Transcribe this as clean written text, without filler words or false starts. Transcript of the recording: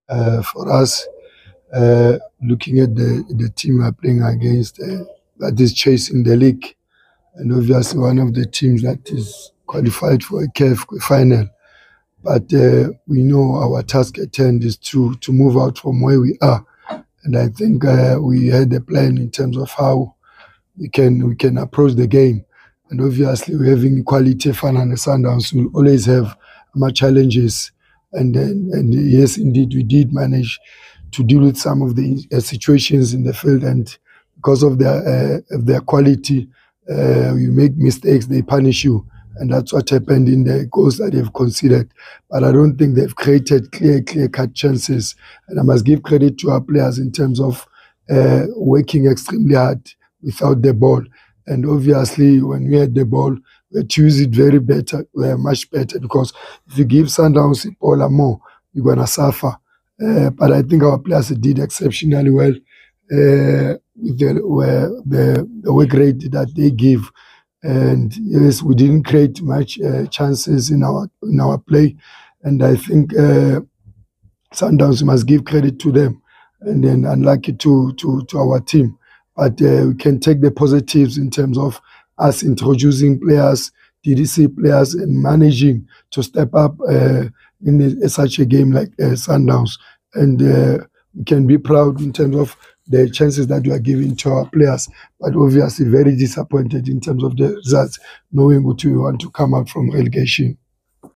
For us, looking at the team we're playing against, that is chasing the league, and obviously one of the teams that is qualified for a CAF final. But we know our task at hand is to move out from where we are, and I think we had a plan in terms of how we can approach the game. And obviously, we're having quality fun and Sundowns will always have more challenges. And yes, indeed, we did manage to deal with some of the situations in the field, and because of their quality, you make mistakes, they punish you. And that's what happened in the goals that they've considered. But I don't think they've created clear cut chances. And I must give credit to our players in terms of working extremely hard without the ball. And obviously, when we had the ball, we had to use it much better, because if you give Sundowns the ball more, you're going to suffer. But I think our players did exceptionally well with the work rate that they give. And yes, we didn't create much chances in our play. And I think Sundowns must give credit to them, and then unlucky to our team. But we can take the positives in terms of us introducing players, DDC players, and managing to step up in such a game like Sundowns. And we can be proud in terms of the chances that we are giving to our players, but obviously very disappointed in terms of the results, knowing what we want to come out from relegation.